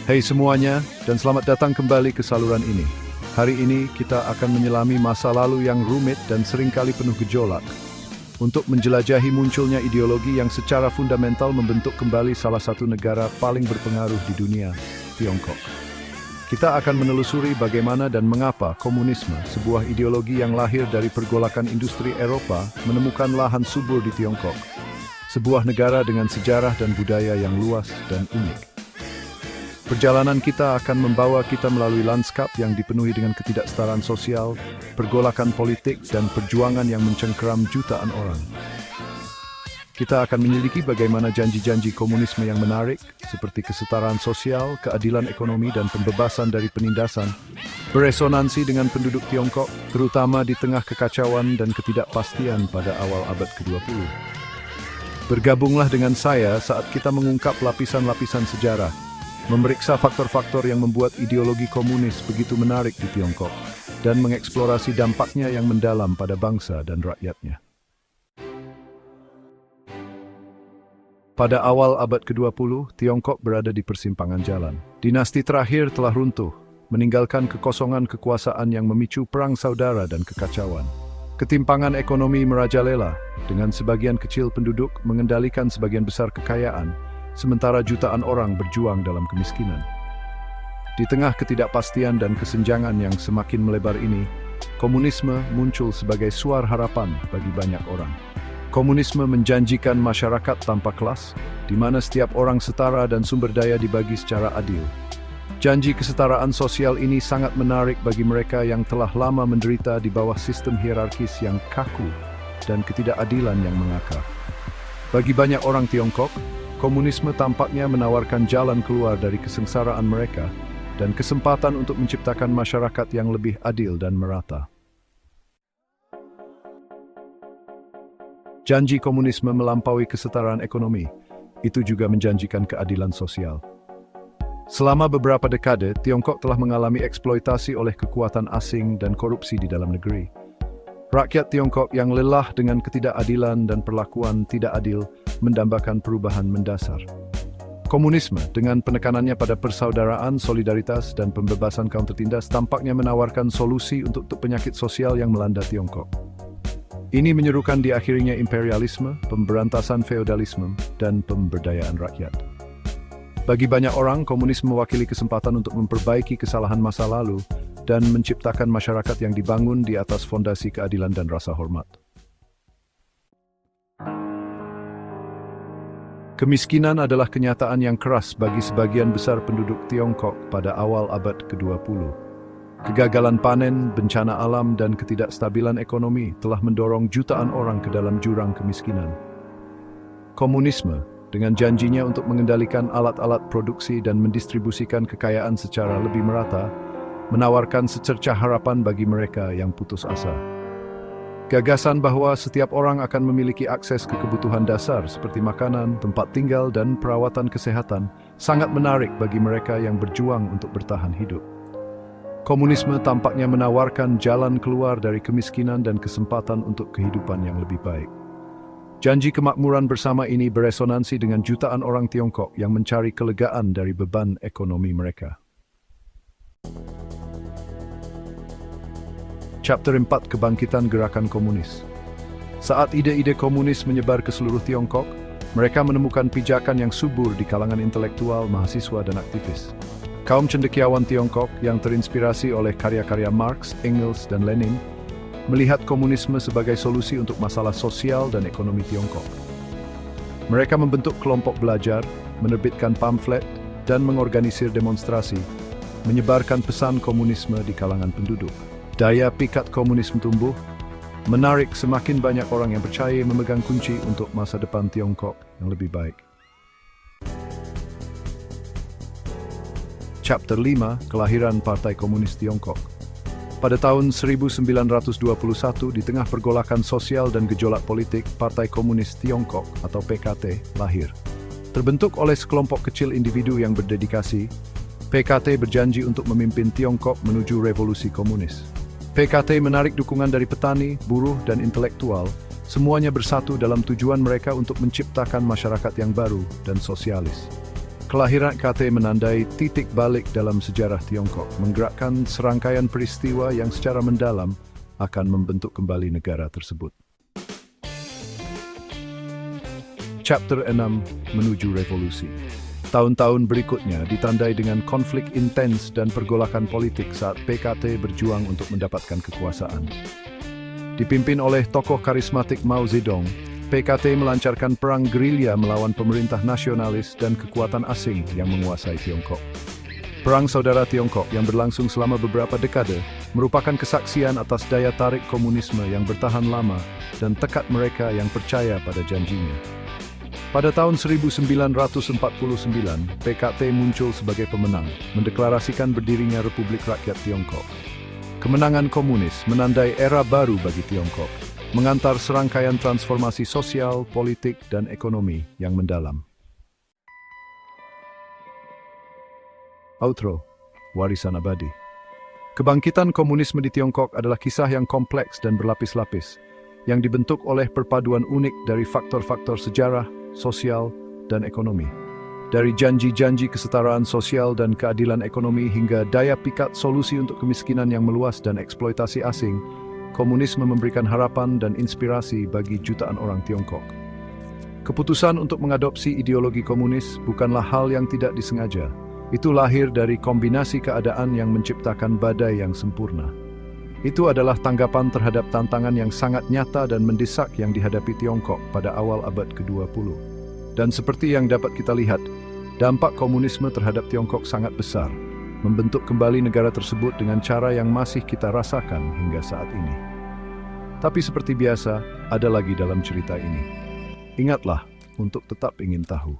Hai semuanya, dan selamat datang kembali ke saluran ini. Hari ini kita akan menyelami masa lalu yang rumit dan seringkali penuh gejolak untuk menjelajahi munculnya ideologi yang secara fundamental membentuk kembali salah satu negara paling berpengaruh di dunia, Tiongkok. Kita akan menelusuri bagaimana dan mengapa komunisme, sebuah ideologi yang lahir dari pergolakan industri Eropa, menemukan lahan subur di Tiongkok, sebuah negara dengan sejarah dan budaya yang luas dan unik. Perjalanan kita akan membawa kita melalui lanskap yang dipenuhi dengan ketidaksetaraan sosial, pergolakan politik, dan perjuangan yang mencengkeram jutaan orang. Kita akan menyelidiki bagaimana janji-janji komunisme yang menarik, seperti kesetaraan sosial, keadilan ekonomi, dan pembebasan dari penindasan, beresonansi dengan penduduk Tiongkok, terutama di tengah kekacauan dan ketidakpastian pada awal abad ke-20. Bergabunglah dengan saya saat kita mengungkap lapisan-lapisan sejarah, memeriksa faktor-faktor yang membuat ideologi komunis begitu menarik di Tiongkok, dan mengeksplorasi dampaknya yang mendalam pada bangsa dan rakyatnya. Pada awal abad ke-20, Tiongkok berada di persimpangan jalan. Dinasti terakhir telah runtuh, meninggalkan kekosongan kekuasaan yang memicu perang saudara dan kekacauan. Ketimpangan ekonomi merajalela, dengan sebagian kecil penduduk mengendalikan sebagian besar kekayaan, sementara jutaan orang berjuang dalam kemiskinan. Di tengah ketidakpastian dan kesenjangan yang semakin melebar ini, komunisme muncul sebagai suara harapan bagi banyak orang. Komunisme menjanjikan masyarakat tanpa kelas, di mana setiap orang setara dan sumber daya dibagi secara adil. Janji kesetaraan sosial ini sangat menarik bagi mereka yang telah lama menderita di bawah sistem hierarkis yang kaku dan ketidakadilan yang mengakar. Bagi banyak orang Tiongkok, komunisme tampaknya menawarkan jalan keluar dari kesengsaraan mereka dan kesempatan untuk menciptakan masyarakat yang lebih adil dan merata. Janji komunisme melampaui kesetaraan ekonomi, itu juga menjanjikan keadilan sosial. Selama beberapa dekade, Tiongkok telah mengalami eksploitasi oleh kekuatan asing dan korupsi di dalam negeri. Rakyat Tiongkok yang lelah dengan ketidakadilan dan perlakuan tidak adil mendambakan perubahan mendasar. Komunisme, dengan penekanannya pada persaudaraan, solidaritas, dan pembebasan kaum tertindas, tampaknya menawarkan solusi untuk penyakit sosial yang melanda Tiongkok. Ini menyerukan diakhirinya imperialisme, pemberantasan feodalisme, dan pemberdayaan rakyat. Bagi banyak orang, komunisme mewakili kesempatan untuk memperbaiki kesalahan masa lalu dan menciptakan masyarakat yang dibangun di atas fondasi keadilan dan rasa hormat. Kemiskinan adalah kenyataan yang keras bagi sebagian besar penduduk Tiongkok pada awal abad ke-20. Kegagalan panen, bencana alam, dan ketidakstabilan ekonomi telah mendorong jutaan orang ke dalam jurang kemiskinan. Komunisme, dengan janjinya untuk mengendalikan alat-alat produksi dan mendistribusikan kekayaan secara lebih merata, menawarkan secercah harapan bagi mereka yang putus asa. Gagasan bahwa setiap orang akan memiliki akses ke kebutuhan dasar seperti makanan, tempat tinggal, dan perawatan kesehatan sangat menarik bagi mereka yang berjuang untuk bertahan hidup. Komunisme tampaknya menawarkan jalan keluar dari kemiskinan dan kesempatan untuk kehidupan yang lebih baik. Janji kemakmuran bersama ini beresonansi dengan jutaan orang Tiongkok yang mencari kelegaan dari beban ekonomi mereka. Chapter 4, Kebangkitan Gerakan Komunis. Saat ide-ide komunis menyebar ke seluruh Tiongkok, mereka menemukan pijakan yang subur di kalangan intelektual, mahasiswa, dan aktivis. Kaum cendekiawan Tiongkok yang terinspirasi oleh karya-karya Marx, Engels, dan Lenin melihat komunisme sebagai solusi untuk masalah sosial dan ekonomi Tiongkok. Mereka membentuk kelompok belajar, menerbitkan pamflet, dan mengorganisir demonstrasi, menyebarkan pesan komunisme di kalangan penduduk. Daya pikat komunisme tumbuh, menarik semakin banyak orang yang percaya memegang kunci untuk masa depan Tiongkok yang lebih baik. Chapter 5, Kelahiran Partai Komunis Tiongkok. Pada tahun 1921, di tengah pergolakan sosial dan gejolak politik, Partai Komunis Tiongkok atau PKT lahir. Terbentuk oleh sekelompok kecil individu yang berdedikasi, PKT berjanji untuk memimpin Tiongkok menuju revolusi komunis. PKT menarik dukungan dari petani, buruh, dan intelektual, semuanya bersatu dalam tujuan mereka untuk menciptakan masyarakat yang baru dan sosialis. Kelahiran KT menandai titik balik dalam sejarah Tiongkok, menggerakkan serangkaian peristiwa yang secara mendalam akan membentuk kembali negara tersebut. Chapter 6 menuju revolusi. Tahun-tahun berikutnya ditandai dengan konflik intens dan pergolakan politik saat PKT berjuang untuk mendapatkan kekuasaan. Dipimpin oleh tokoh karismatik Mao Zedong, PKT melancarkan perang gerilya melawan pemerintah nasionalis dan kekuatan asing yang menguasai Tiongkok. Perang Saudara Tiongkok yang berlangsung selama beberapa dekade merupakan kesaksian atas daya tarik komunisme yang bertahan lama dan tekad mereka yang percaya pada janjinya. Pada tahun 1949, PKT muncul sebagai pemenang, mendeklarasikan berdirinya Republik Rakyat Tiongkok. Kemenangan komunis menandai era baru bagi Tiongkok, mengantar serangkaian transformasi sosial, politik, dan ekonomi yang mendalam. Outro, warisan abadi. Kebangkitan komunisme di Tiongkok adalah kisah yang kompleks dan berlapis-lapis, yang dibentuk oleh perpaduan unik dari faktor-faktor sejarah, sosial, dan ekonomi. Dari janji-janji kesetaraan sosial dan keadilan ekonomi hingga daya pikat solusi untuk kemiskinan yang meluas dan eksploitasi asing, komunisme memberikan harapan dan inspirasi bagi jutaan orang Tiongkok. Keputusan untuk mengadopsi ideologi komunis bukanlah hal yang tidak disengaja. Itu lahir dari kombinasi keadaan yang menciptakan badai yang sempurna. Itu adalah tanggapan terhadap tantangan yang sangat nyata dan mendesak yang dihadapi Tiongkok pada awal abad ke-20. Dan seperti yang dapat kita lihat, dampak komunisme terhadap Tiongkok sangat besar, membentuk kembali negara tersebut dengan cara yang masih kita rasakan hingga saat ini. Tapi seperti biasa, ada lagi dalam cerita ini. Ingatlah untuk tetap ingin tahu.